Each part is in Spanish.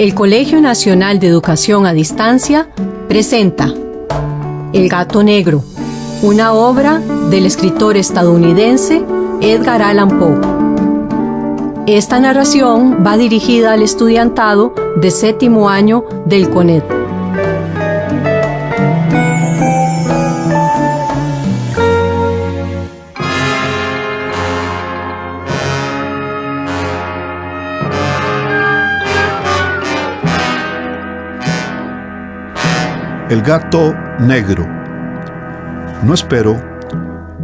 El Colegio Nacional de Educación a Distancia presenta El gato negro, una obra del escritor estadounidense Edgar Allan Poe. Esta narración va dirigida al estudiantado de séptimo año del CONED. El gato negro. No espero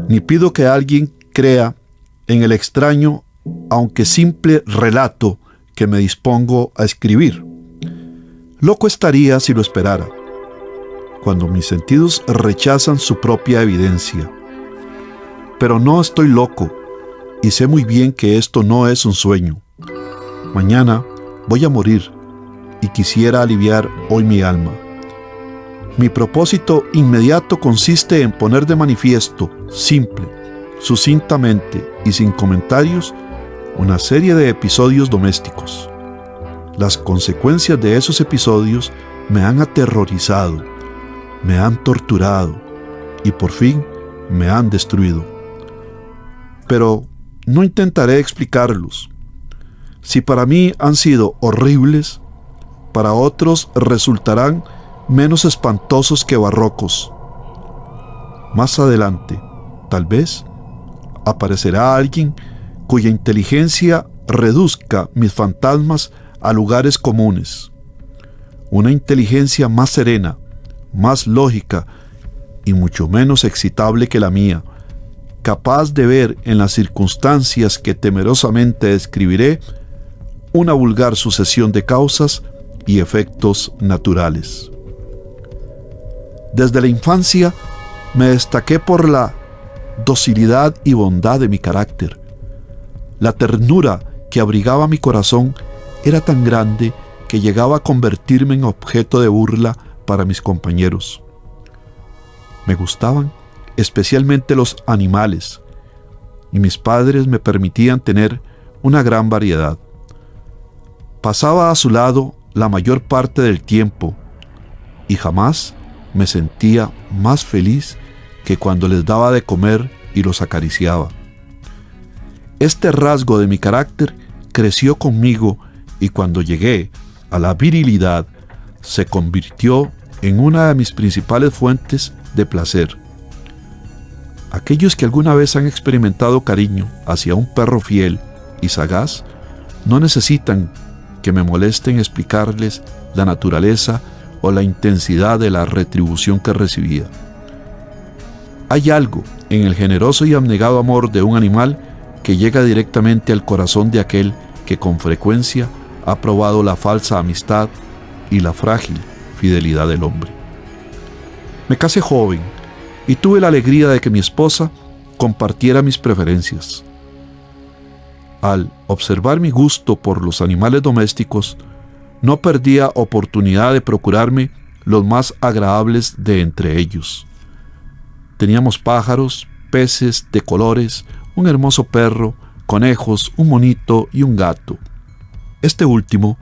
ni pido que alguien crea en el extraño, aunque simple relato que me dispongo a escribir. Loco estaría si lo esperara, cuando mis sentidos rechazan su propia evidencia. Pero no estoy loco y sé muy bien que esto no es un sueño. Mañana voy a morir y quisiera aliviar hoy mi alma. Mi propósito inmediato consiste en poner de manifiesto, simple, sucintamente y sin comentarios, una serie de episodios domésticos. Las consecuencias de esos episodios me han aterrorizado, me han torturado y por fin me han destruido. Pero no intentaré explicarlos. Si para mí han sido horribles, para otros resultarán menos espantosos que barrocos. Más adelante, tal vez, aparecerá alguien cuya inteligencia reduzca mis fantasmas a lugares comunes. Una inteligencia más serena, más lógica y mucho menos excitable que la mía, capaz de ver en las circunstancias que temerosamente describiré una vulgar sucesión de causas y efectos naturales. Desde la infancia me destaqué por la docilidad y bondad de mi carácter. La ternura que abrigaba mi corazón era tan grande que llegaba a convertirme en objeto de burla para mis compañeros. Me gustaban especialmente los animales, y mis padres me permitían tener una gran variedad. Pasaba a su lado la mayor parte del tiempo, y jamás me sentía más feliz que cuando les daba de comer y los acariciaba. Este rasgo de mi carácter creció conmigo y cuando llegué a la virilidad se convirtió en una de mis principales fuentes de placer. Aquellos que alguna vez han experimentado cariño hacia un perro fiel y sagaz no necesitan que me molesten explicarles la naturaleza o la intensidad de la retribución que recibía. Hay algo en el generoso y abnegado amor de un animal que llega directamente al corazón de aquel que con frecuencia ha probado la falsa amistad y la frágil fidelidad del hombre. Me casé joven y tuve la alegría de que mi esposa compartiera mis preferencias. Al observar mi gusto por los animales domésticos, no perdía oportunidad de procurarme los más agradables de entre ellos. Teníamos pájaros, peces de colores, un hermoso perro, conejos, un monito y un gato. Este último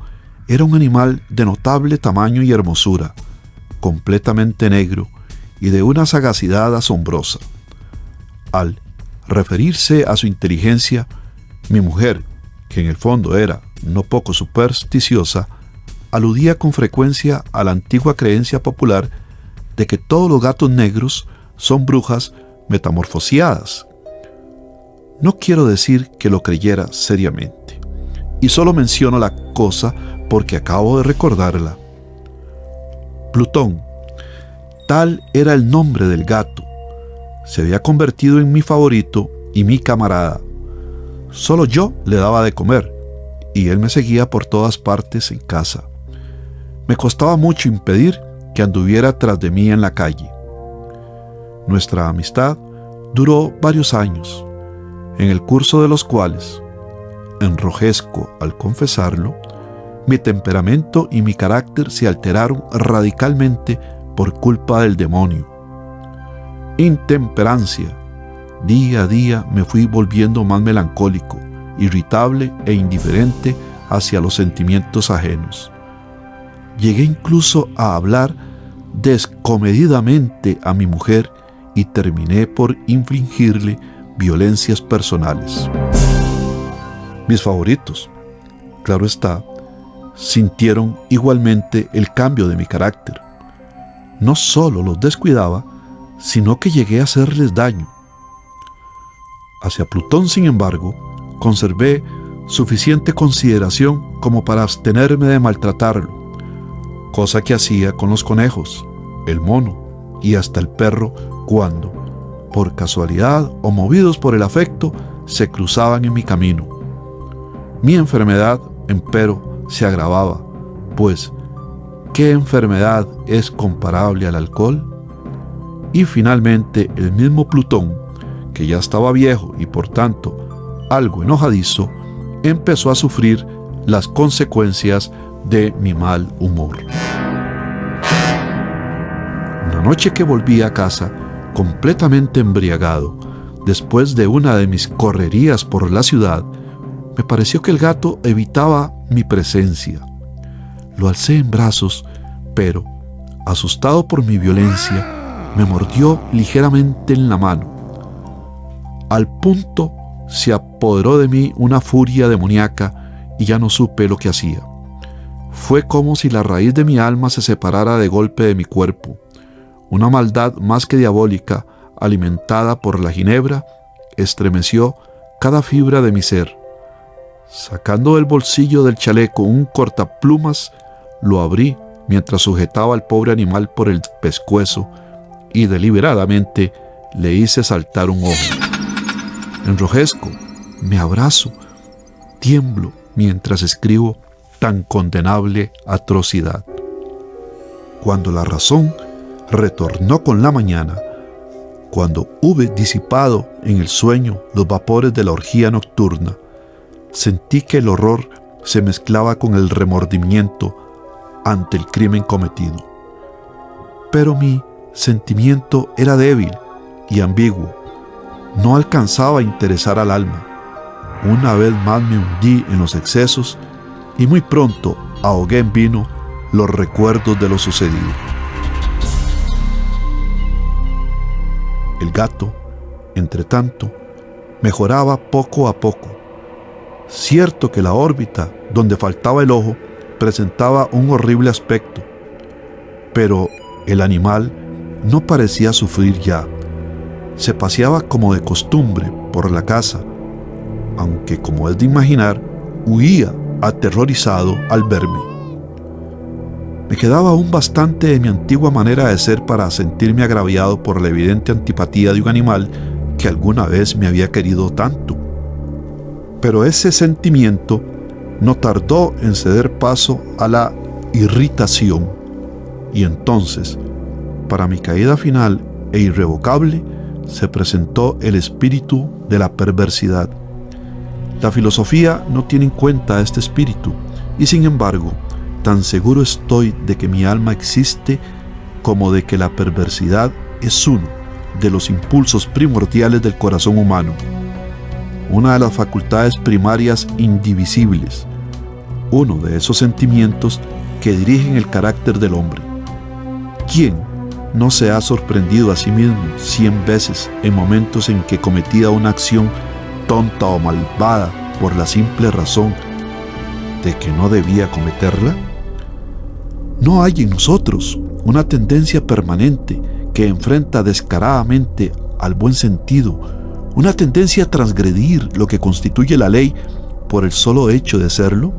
era un animal de notable tamaño y hermosura, completamente negro y de una sagacidad asombrosa. Al referirse a su inteligencia, mi mujer, que en el fondo era no poco supersticiosa, aludía con frecuencia a la antigua creencia popular de que todos los gatos negros son brujas metamorfoseadas. No quiero decir que lo creyera seriamente, y solo menciono la cosa porque acabo de recordarla. Plutón, tal era el nombre del gato, se había convertido en mi favorito y mi camarada. Solo yo le daba de comer, y él me seguía por todas partes en casa. Me costaba mucho impedir que anduviera tras de mí en la calle. Nuestra amistad duró varios años, en el curso de los cuales, enrojezco al confesarlo, mi temperamento y mi carácter se alteraron radicalmente por culpa del demonio. Intemperancia. Día a día me fui volviendo más melancólico, irritable e indiferente hacia los sentimientos ajenos. Llegué incluso a hablar descomedidamente a mi mujer y terminé por infligirle violencias personales. Mis favoritos, claro está, sintieron igualmente el cambio de mi carácter. No solo los descuidaba, sino que llegué a hacerles daño. Hacia Plutón, sin embargo, conservé suficiente consideración como para abstenerme de maltratarlo, cosa que hacía con los conejos, el mono y hasta el perro cuando, por casualidad o movidos por el afecto, se cruzaban en mi camino. Mi enfermedad, empero, se agravaba, pues, ¿qué enfermedad es comparable al alcohol? Y finalmente el mismo Plutón, que ya estaba viejo y por tanto algo enojadizo, empezó a sufrir las consecuencias de mi mal humor. Una noche que volví a casa completamente embriagado, después de una de mis correrías por la ciudad, me pareció que el gato evitaba mi presencia. Lo alcé en brazos, pero, asustado por mi violencia, me mordió ligeramente en la mano. Al punto se apoderó de mí una furia demoníaca y ya no supe lo que hacía. Fue como si la raíz de mi alma se separara de golpe de mi cuerpo. Una maldad más que diabólica, alimentada por la ginebra, estremeció cada fibra de mi ser. Sacando del bolsillo del chaleco un cortaplumas, lo abrí mientras sujetaba al pobre animal por el pescuezo y deliberadamente le hice saltar un ojo. Enrojezco, me abrazo, tiemblo mientras escribo tan condenable atrocidad. Cuando la razón retornó con la mañana, cuando hube disipado en el sueño los vapores de la orgía nocturna, sentí que el horror se mezclaba con el remordimiento ante el crimen cometido. Pero mi sentimiento era débil y ambiguo, no alcanzaba a interesar al alma. Una vez más me hundí en los excesos y muy pronto ahogué en vino los recuerdos de lo sucedido. El gato, entre tanto, mejoraba poco a poco. Cierto que la órbita, donde faltaba el ojo, presentaba un horrible aspecto, pero el animal no parecía sufrir ya. Se paseaba como de costumbre por la casa, aunque, como es de imaginar, huía aterrorizado al verme. Me quedaba aún bastante de mi antigua manera de ser para sentirme agraviado por la evidente antipatía de un animal que alguna vez me había querido tanto. Pero ese sentimiento no tardó en ceder paso a la irritación, y entonces, para mi caída final e irrevocable, se presentó el espíritu de la perversidad. La filosofía no tiene en cuenta este espíritu, y sin embargo, tan seguro estoy de que mi alma existe como de que la perversidad es uno de los impulsos primordiales del corazón humano, una de las facultades primarias indivisibles, uno de esos sentimientos que dirigen el carácter del hombre. ¿Quién no se ha sorprendido a sí mismo 100 veces en momentos en que cometía una acción tonta o malvada por la simple razón de que no debía cometerla? No hay en nosotros una tendencia permanente que enfrenta descaradamente al buen sentido, una tendencia a transgredir lo que constituye la ley por el solo hecho de serlo.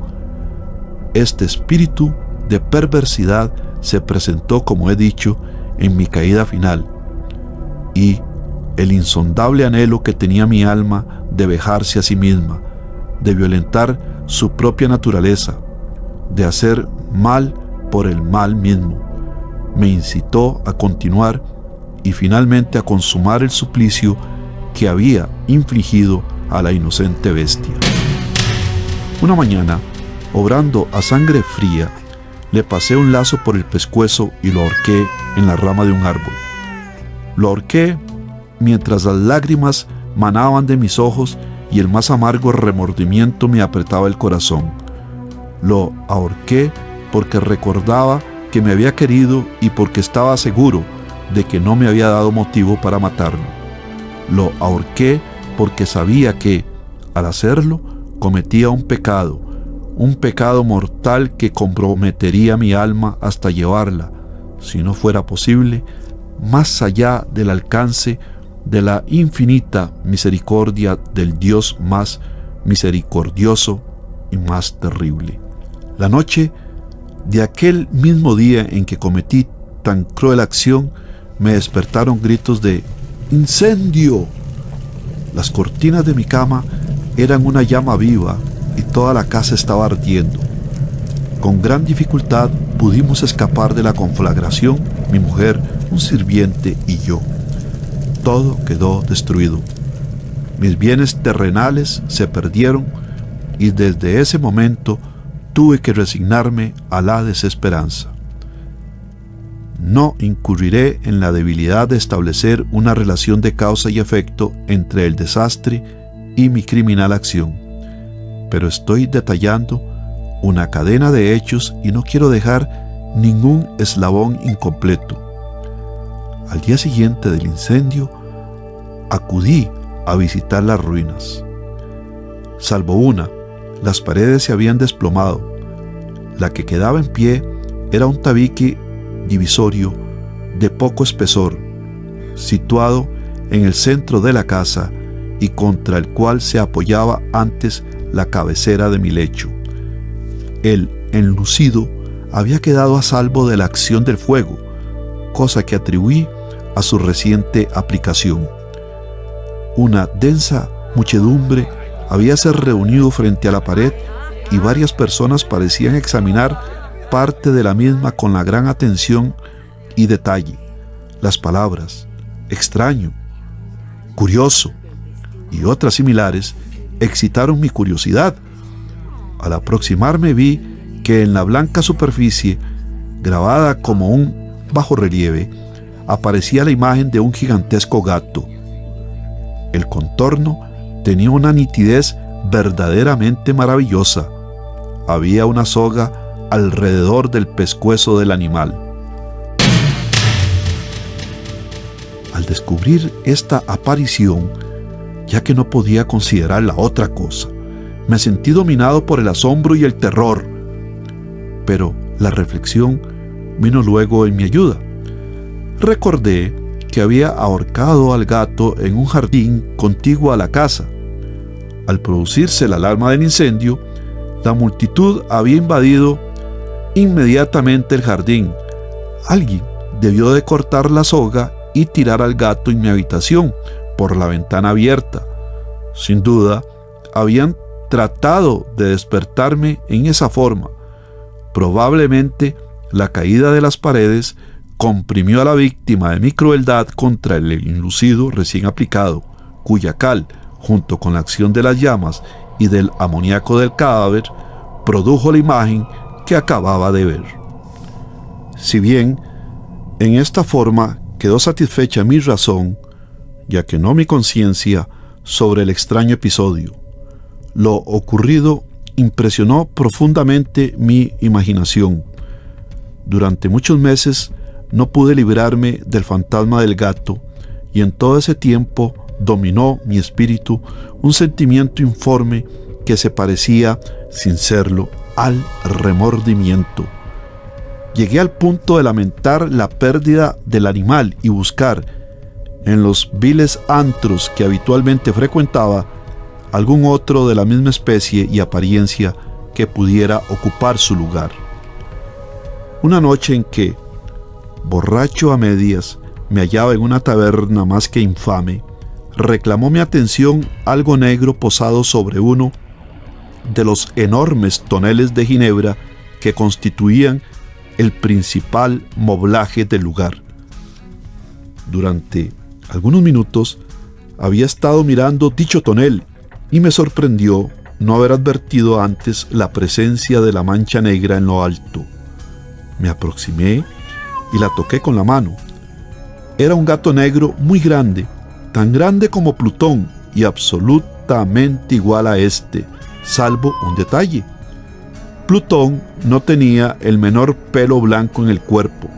Este espíritu de perversidad se presentó, como he dicho, en mi caída final, y el insondable anhelo que tenía mi alma de vejarse a sí misma, de violentar su propia naturaleza, de hacer mal por el mal mismo, me incitó a continuar y finalmente a consumar el suplicio que había infligido a la inocente bestia. Una mañana, obrando a sangre fría, le pasé un lazo por el pescuezo y lo ahorqué en la rama de un árbol. Lo ahorqué mientras las lágrimas manaban de mis ojos y el más amargo remordimiento me apretaba el corazón. Lo ahorqué porque recordaba que me había querido y porque estaba seguro de que no me había dado motivo para matarlo. Lo ahorqué porque sabía que, al hacerlo, cometía un pecado mortal que comprometería mi alma hasta llevarla, si no fuera posible, más allá del alcance de la infinita misericordia del Dios más misericordioso y más terrible. La noche de aquel mismo día en que cometí tan cruel acción, me despertaron gritos de ¡incendio! Las cortinas de mi cama eran una llama viva y toda la casa estaba ardiendo. Con gran dificultad pudimos escapar de la conflagración, mi mujer, un sirviente y yo. Todo quedó destruido. Mis bienes terrenales se perdieron y desde ese momento tuve que resignarme a la desesperanza. No incurriré en la debilidad de establecer una relación de causa y efecto entre el desastre y mi criminal acción, pero estoy detallando una cadena de hechos y no quiero dejar ningún eslabón incompleto. Al día siguiente del incendio, acudí a visitar las ruinas. Salvo una, las paredes se habían desplomado. La que quedaba en pie era un tabique divisorio de poco espesor, situado en el centro de la casa y contra el cual se apoyaba antes la cabecera de mi lecho. El enlucido había quedado a salvo de la acción del fuego, cosa que atribuí a su reciente aplicación. Una densa muchedumbre habíase reunido frente a la pared y varias personas parecían examinar parte de la misma con la gran atención y detalle. Las palabras extraño, curioso y otras similares excitaron mi curiosidad. Al aproximarme vi que en la blanca superficie, grabada como un bajorrelieve, aparecía la imagen de un gigantesco gato. El contorno tenía una nitidez verdaderamente maravillosa. Había una soga alrededor del pescuezo del animal. Al descubrir esta aparición, ya que no podía considerarla otra cosa, me sentí dominado por el asombro y el terror. Pero la reflexión vino luego en mi ayuda. Recordé que había ahorcado al gato en un jardín contiguo a la casa. Al producirse la alarma del incendio, la multitud había invadido inmediatamente el jardín. Alguien debió de cortar la soga y tirar al gato en mi habitación por la ventana abierta. Sin duda, habían tratado de despertarme en esa forma. Probablemente la caída de las paredes comprimió a la víctima de mi crueldad contra el enlucido recién aplicado, cuya cal, junto con la acción de las llamas y del amoníaco del cadáver, produjo la imagen que acababa de ver. Si bien en esta forma quedó satisfecha mi razón, ya que no mi conciencia, sobre el extraño episodio, lo ocurrido impresionó profundamente mi imaginación. Durante muchos meses no pude librarme del fantasma del gato, y en todo ese tiempo dominó mi espíritu un sentimiento informe que se parecía, sin serlo, al remordimiento. Llegué al punto de lamentar la pérdida del animal y buscar, en los viles antros que habitualmente frecuentaba, algún otro de la misma especie y apariencia que pudiera ocupar su lugar. Una noche en que, borracho a medias, me hallaba en una taberna más que infame, reclamó mi atención algo negro posado sobre uno de los enormes toneles de ginebra que constituían el principal moblaje del lugar. Durante algunos minutos había estado mirando dicho tonel y me sorprendió no haber advertido antes la presencia de la mancha negra en lo alto. Me aproximé y la toqué con la mano. Era un gato negro muy grande, tan grande como Plutón y absolutamente igual a este, salvo un detalle. Plutón no tenía el menor pelo blanco en el cuerpo,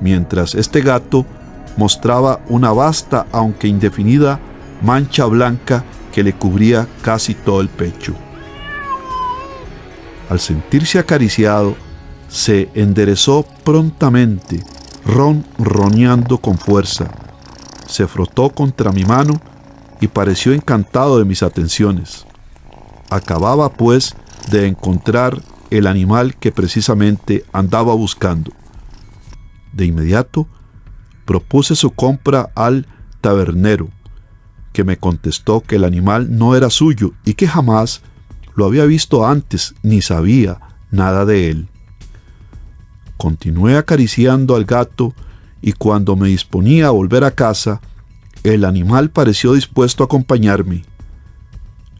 mientras este gato mostraba una vasta, aunque indefinida, mancha blanca que le cubría casi todo el pecho. Al sentirse acariciado, se enderezó prontamente, ronroneando con fuerza. Se frotó contra mi mano y pareció encantado de mis atenciones. Acababa, pues, de encontrar el animal que precisamente andaba buscando. De inmediato, propuse su compra al tabernero, que me contestó que el animal no era suyo y que jamás lo había visto antes ni sabía nada de él. Continué acariciando al gato y cuando me disponía a volver a casa, el animal pareció dispuesto a acompañarme.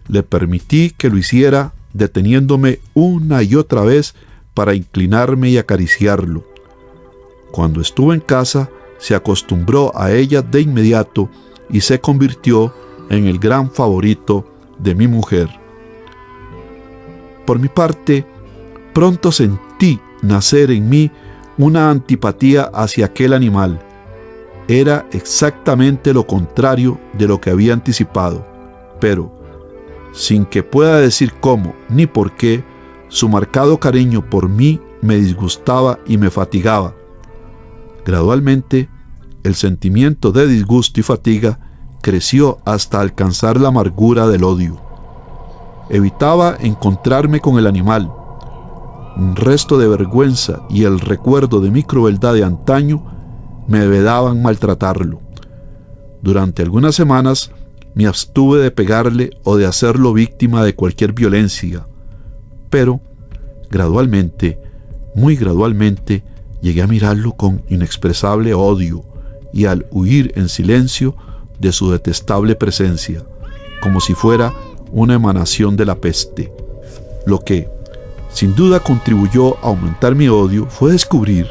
Le permití que lo hiciera, deteniéndome una y otra vez para inclinarme y acariciarlo. Cuando estuve en casa, se acostumbró a ella de inmediato y se convirtió en el gran favorito de mi mujer. Por mi parte, pronto sentí nacer en mí una antipatía hacia aquel animal. Era exactamente lo contrario de lo que había anticipado, pero, sin que pueda decir cómo ni por qué, su marcado cariño por mí me disgustaba y me fatigaba. Gradualmente, el sentimiento de disgusto y fatiga creció hasta alcanzar la amargura del odio. Evitaba encontrarme con el animal. Un resto de vergüenza y el recuerdo de mi crueldad de antaño me vedaban maltratarlo. Durante algunas semanas me abstuve de pegarle o de hacerlo víctima de cualquier violencia, pero gradualmente, muy gradualmente, llegué a mirarlo con inexpresable odio y al huir en silencio de su detestable presencia, como si fuera una emanación de la peste. Lo que, sin duda, contribuyó a aumentar mi odio fue descubrir,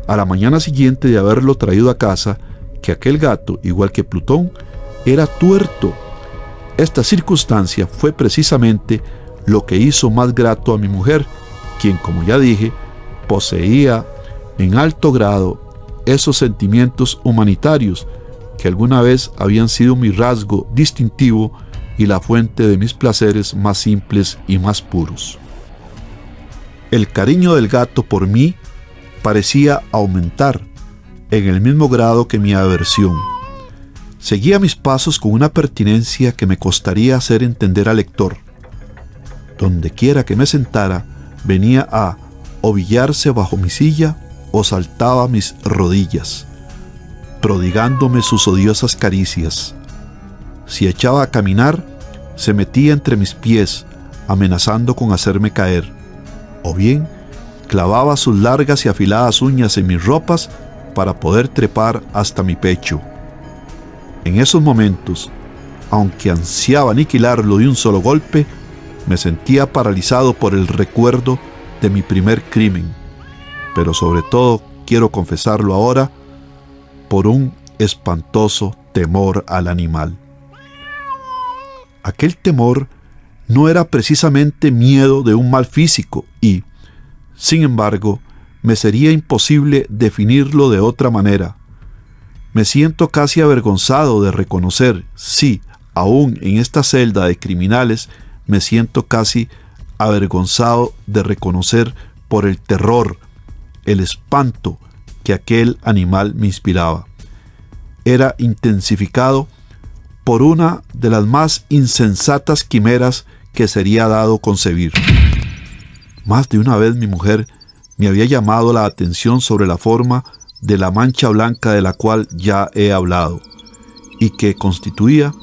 a la mañana siguiente de haberlo traído a casa, que aquel gato, igual que Plutón, era tuerto. Esta circunstancia fue precisamente lo que hizo más grato a mi mujer, quien, como ya dije, poseía en alto grado esos sentimientos humanitarios que alguna vez habían sido mi rasgo distintivo y la fuente de mis placeres más simples y más puros. El cariño del gato por mí parecía aumentar en el mismo grado que mi aversión. Seguía mis pasos con una pertinencia que me costaría hacer entender al lector. Donde quiera que me sentara, venía a ovillarse bajo mi silla o saltaba a mis rodillas, prodigándome sus odiosas caricias. Si echaba a caminar, se metía entre mis pies, amenazando con hacerme caer, o bien clavaba sus largas y afiladas uñas en mis ropas para poder trepar hasta mi pecho. En esos momentos, aunque ansiaba aniquilarlo de un solo golpe, me sentía paralizado por el recuerdo de mi primer crimen, pero sobre todo, quiero confesarlo ahora, por un espantoso temor al animal. Aquel temor no era precisamente miedo de un mal físico y, sin embargo, me sería imposible definirlo de otra manera. Me siento casi avergonzado de reconocer, sí, aún en esta celda de criminales, me siento casi avergonzado de reconocer por el terror, el espanto que aquel animal me inspiraba. Era intensificado por una de las más insensatas quimeras que sería dado concebir. Más de una vez mi mujer me había llamado la atención sobre la forma de la mancha blanca de la cual ya he hablado, y que constituía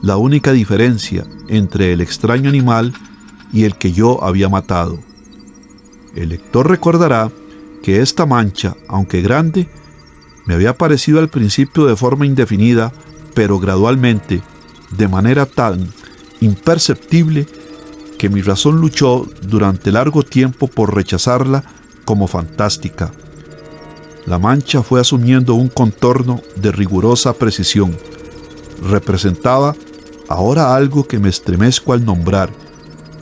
la única diferencia entre el extraño animal y el que yo había matado. El lector recordará que esta mancha, aunque grande, me había parecido al principio de forma indefinida, pero gradualmente, de manera tan imperceptible, que mi razón luchó durante largo tiempo por rechazarla como fantástica. La mancha fue asumiendo un contorno de rigurosa precisión. Representaba ahora algo que me estremezco al nombrar,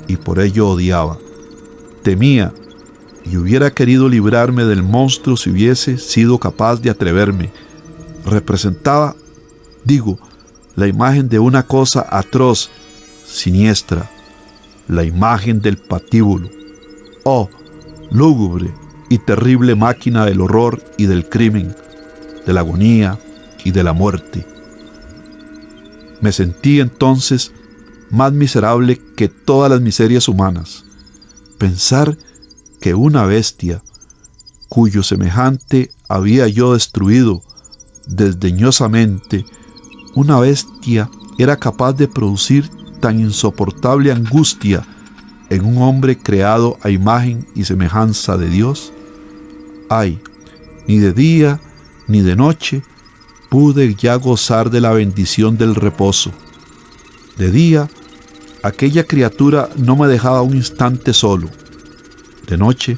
y por ello odiaba. temía y hubiera querido librarme del monstruo si hubiese sido capaz de atreverme. Representaba, la imagen de una cosa atroz, siniestra, la imagen del patíbulo. Oh, lúgubre y terrible máquina del horror y del crimen, de la agonía y de la muerte. Me sentí entonces más miserable que todas las miserias humanas. Pensar que una bestia, cuyo semejante había yo destruido desdeñosamente, una bestia era capaz de producir tan insoportable angustia en un hombre creado a imagen y semejanza de Dios. Ay, ni de día ni de noche pude ya gozar de la bendición del reposo. De día, aquella criatura no me dejaba un instante solo. De noche,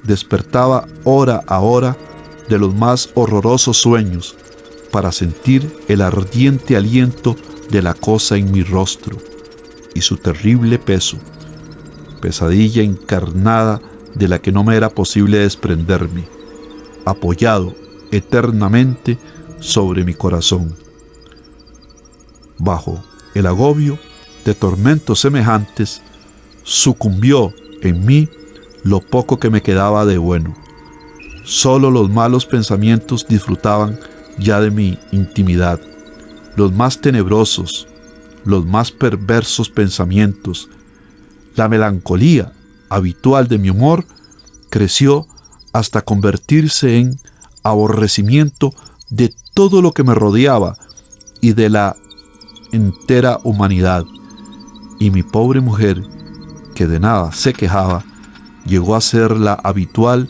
despertaba hora a hora de los más horrorosos sueños para sentir el ardiente aliento de la cosa en mi rostro y su terrible peso, pesadilla encarnada de la que no me era posible desprenderme, apoyado eternamente sobre mi corazón. Bajo el agobio de tormentos semejantes, sucumbió en mí lo poco que me quedaba de bueno. Solo los malos pensamientos disfrutaban ya de mi intimidad. Los más tenebrosos, los más perversos pensamientos, la melancolía habitual de mi humor creció hasta convertirse en aborrecimiento de todo lo que me rodeaba y de la entera humanidad. Y mi pobre mujer, que de nada se quejaba, llegó a ser la habitual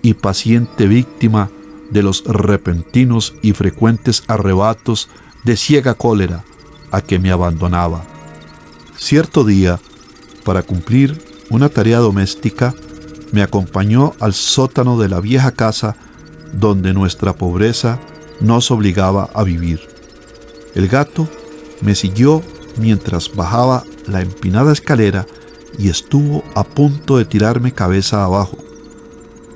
y paciente víctima de los repentinos y frecuentes arrebatos de ciega cólera a que me abandonaba. Cierto día, para cumplir una tarea doméstica, me acompañó al sótano de la vieja casa donde nuestra pobreza nos obligaba a vivir. El gato me siguió mientras bajaba la empinada escalera y estuvo a punto de tirarme cabeza abajo,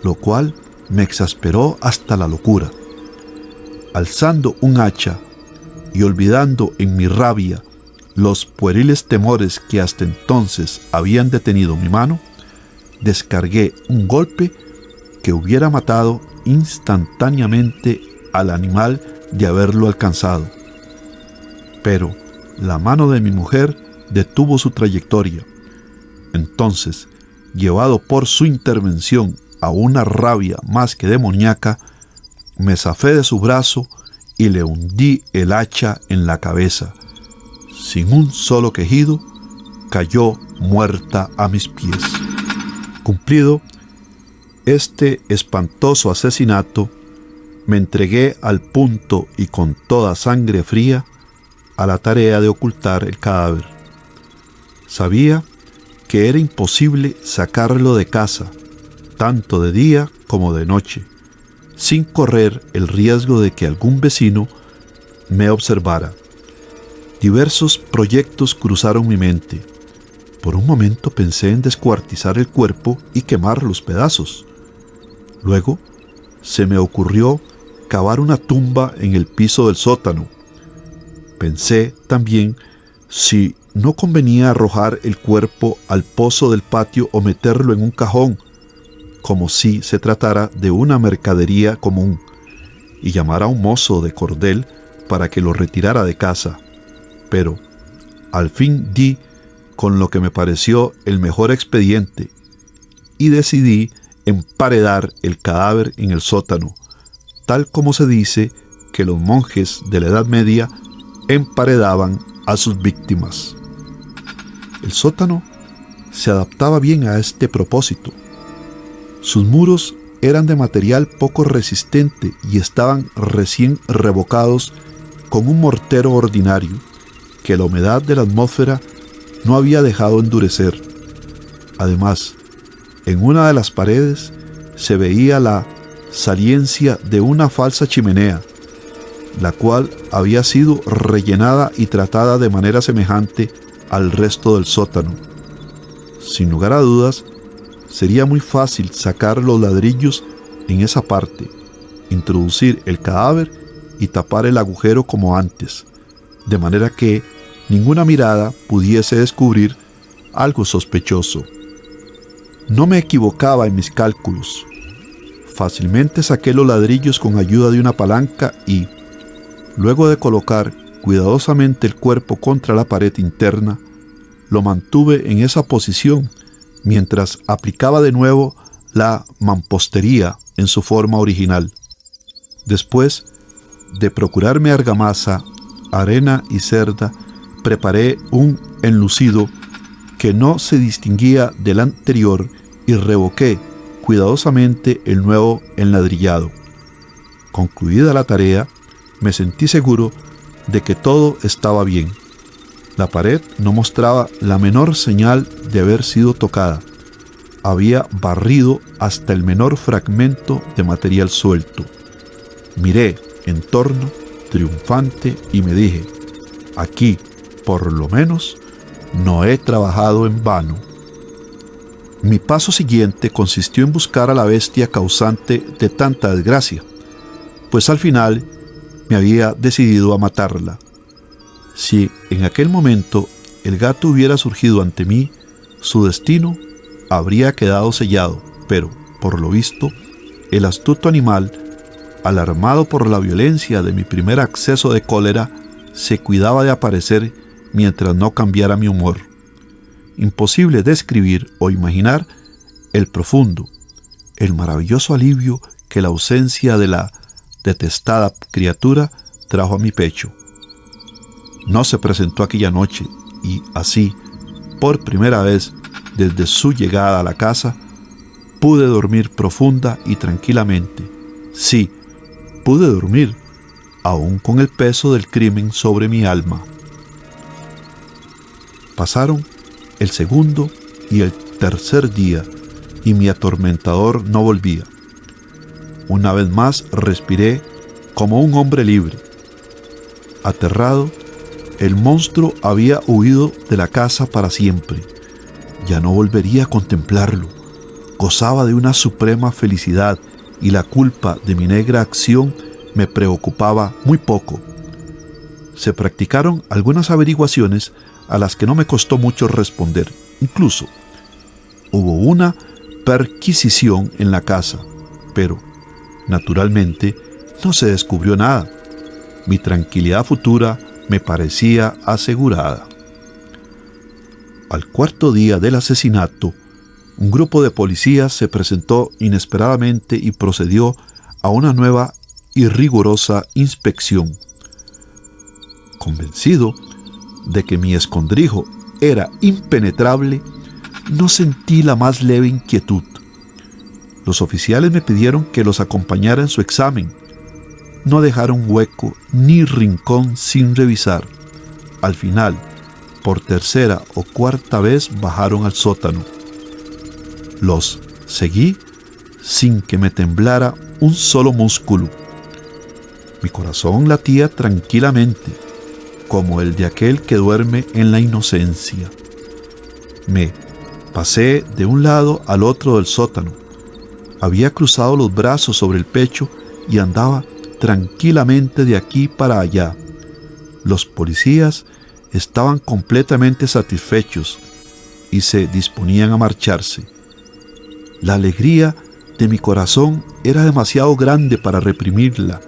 lo cual me exasperó hasta la locura. Alzando un hacha y olvidando en mi rabia los pueriles temores que hasta entonces habían detenido mi mano, descargué un golpe que hubiera matado instantáneamente al animal de haberlo alcanzado. Pero la mano de mi mujer detuvo su trayectoria. Entonces, llevado por su intervención a una rabia más que demoníaca, me zafé de su brazo y le hundí el hacha en la cabeza. Sin un solo quejido, cayó muerta a mis pies. Cumplido este espantoso asesinato, me entregué al punto y con toda sangre fría a la tarea de ocultar el cadáver. Sabía que era imposible sacarlo de casa, tanto de día como de noche, sin correr el riesgo de que algún vecino me observara. Diversos proyectos cruzaron mi mente. Por un momento pensé en descuartizar el cuerpo y quemar los pedazos. Luego se me ocurrió cavar una tumba en el piso del sótano. Pensé también si no convenía arrojar el cuerpo al pozo del patio o meterlo en un cajón, como si se tratara de una mercadería común, y llamar a un mozo de cordel para que lo retirara de casa. Pero al fin di con lo que me pareció el mejor expediente y decidí emparedar el cadáver en el sótano, tal como se dice que los monjes de la Edad Media emparedaban a sus víctimas. El sótano se adaptaba bien a este propósito. Sus muros eran de material poco resistente y estaban recién revocados con un mortero ordinario que la humedad de la atmósfera no había dejado endurecer. Además, en una de las paredes se veía la saliencia de una falsa chimenea, la cual había sido rellenada y tratada de manera semejante al resto del sótano. Sin lugar a dudas, sería muy fácil sacar los ladrillos en esa parte, introducir el cadáver y tapar el agujero como antes, de manera que ninguna mirada pudiese descubrir algo sospechoso. No me equivocaba en mis cálculos. Fácilmente saqué los ladrillos con ayuda de una palanca y, luego de colocar cuidadosamente el cuerpo contra la pared interna, lo mantuve en esa posición mientras aplicaba de nuevo la mampostería en su forma original. Después de procurarme argamasa, arena y cerda, preparé un enlucido que no se distinguía del anterior y revoqué cuidadosamente el nuevo enladrillado. Concluida la tarea, me sentí seguro de que todo estaba bien. La pared no mostraba la menor señal de haber sido tocada. Había barrido hasta el menor fragmento de material suelto. Miré en torno, triunfante, y me dije: aquí, por lo menos, no he trabajado en vano. Mi paso siguiente consistió en buscar a la bestia causante de tanta desgracia, pues al final me había decidido a matarla. Si en aquel momento el gato hubiera surgido ante mí, su destino habría quedado sellado, pero, por lo visto, el astuto animal, alarmado por la violencia de mi primer acceso de cólera, se cuidaba de aparecer mientras no cambiara mi humor. Imposible describir o imaginar el profundo, el maravilloso alivio que la ausencia de la detestada criatura trajo a mi pecho. No se presentó aquella noche y así, por primera vez desde su llegada a la casa, pude dormir profunda y tranquilamente. Sí, pude dormir, aún con el peso del crimen sobre mi alma. Pasaron el segundo y el tercer día y mi atormentador no volvía. Una vez más respiré como un hombre libre. Aterrado, el monstruo había huido de la casa para siempre. Ya no volvería a contemplarlo. Gozaba de una suprema felicidad y la culpa de mi negra acción me preocupaba muy poco. Se practicaron algunas averiguaciones a las que no me costó mucho responder. Incluso hubo una perquisición en la casa, pero naturalmente no se descubrió nada. Mi tranquilidad futura me parecía asegurada. Al cuarto día del asesinato, un grupo de policías se presentó inesperadamente y procedió a una nueva y rigurosa inspección. Convencido de que mi escondrijo era impenetrable, no sentí la más leve inquietud. Los oficiales me pidieron que los acompañara en su examen. No dejaron hueco ni rincón sin revisar. Al final, por tercera o cuarta vez bajaron al sótano. Los seguí sin que me temblara un solo músculo. Mi corazón latía tranquilamente, como el de aquel que duerme en la inocencia. Me pasé de un lado al otro del sótano. Había cruzado los brazos sobre el pecho y andaba tranquilamente de aquí para allá. Los policías estaban completamente satisfechos y se disponían a marcharse. La alegría de mi corazón era demasiado grande para reprimirla.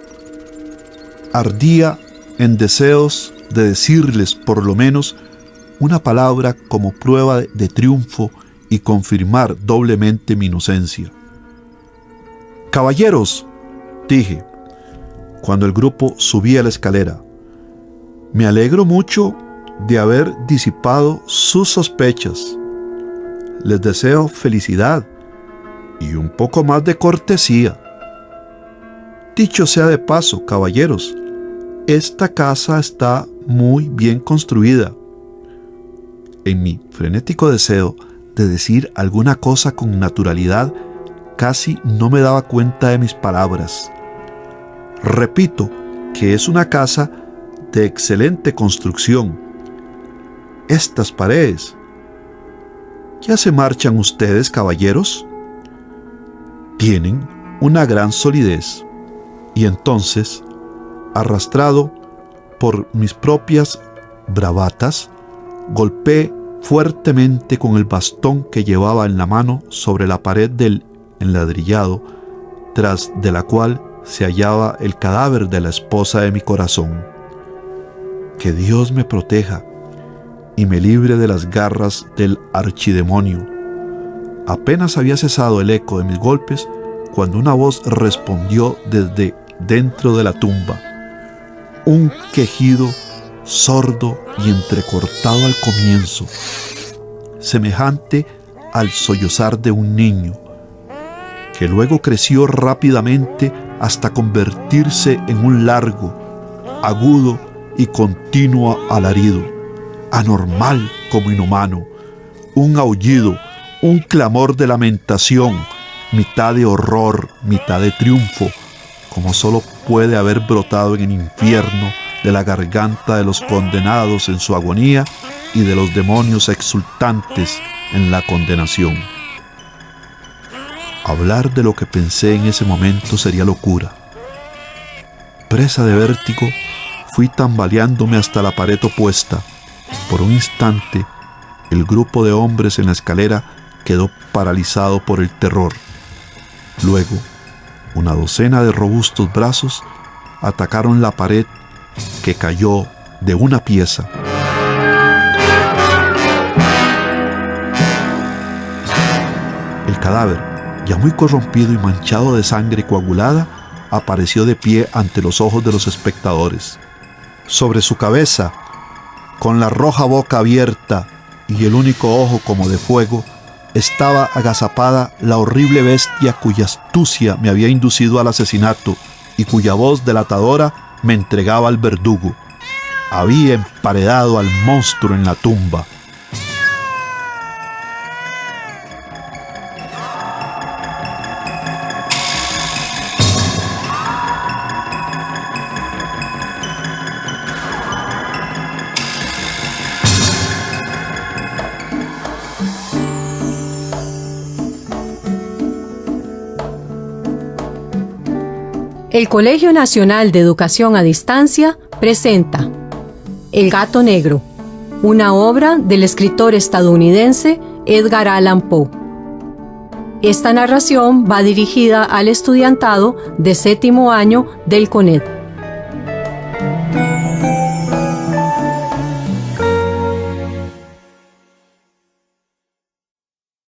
Ardía en deseos de decirles por lo menos una palabra como prueba de triunfo y confirmar doblemente mi inocencia. «Caballeros», dije, cuando el grupo subía la escalera, «me alegro mucho de haber disipado sus sospechas. Les deseo felicidad y un poco más de cortesía. Dicho sea de paso, caballeros, esta casa está muy bien construida». En mi frenético deseo de decir alguna cosa con naturalidad, casi no me daba cuenta de mis palabras. Repito que es una casa de excelente construcción. Estas paredes, ¿Ya se marchan ustedes, caballeros? Tienen una gran solidez. Y entonces, arrastrado por mis propias bravatas, golpeé fuertemente con el bastón que llevaba en la mano sobre la pared del enladrillado, tras de la cual se hallaba el cadáver de la esposa de mi corazón. Que Dios me proteja y me libre de las garras del archidemonio. Apenas había cesado el eco de mis golpes cuando una voz respondió desde dentro de la tumba. Un quejido sordo y entrecortado al comienzo, semejante al sollozar de un niño, que luego creció rápidamente hasta convertirse en un largo, agudo y continuo alarido, anormal como inhumano, un aullido, un clamor de lamentación, mitad de horror, mitad de triunfo, como solo puede haber brotado en el infierno de la garganta de los condenados en su agonía y de los demonios exultantes en la condenación. Hablar de lo que pensé en ese momento sería locura. Presa de vértigo, fui tambaleándome hasta la pared opuesta. Por un instante, el grupo de hombres en la escalera quedó paralizado por el terror. Luego, una docena de robustos brazos atacaron la pared, que cayó de una pieza. El cadáver, ya muy corrompido y manchado de sangre coagulada, apareció de pie ante los ojos de los espectadores. Sobre su cabeza, con la roja boca abierta y el único ojo como de fuego, estaba agazapada la horrible bestia cuya astucia me había inducido al asesinato y cuya voz delatadora me entregaba al verdugo. Había emparedado al monstruo en la tumba. El Colegio Nacional de Educación a Distancia presenta El Gato Negro, una obra del escritor estadounidense Edgar Allan Poe. Esta narración va dirigida al estudiantado de 7º año del CONED.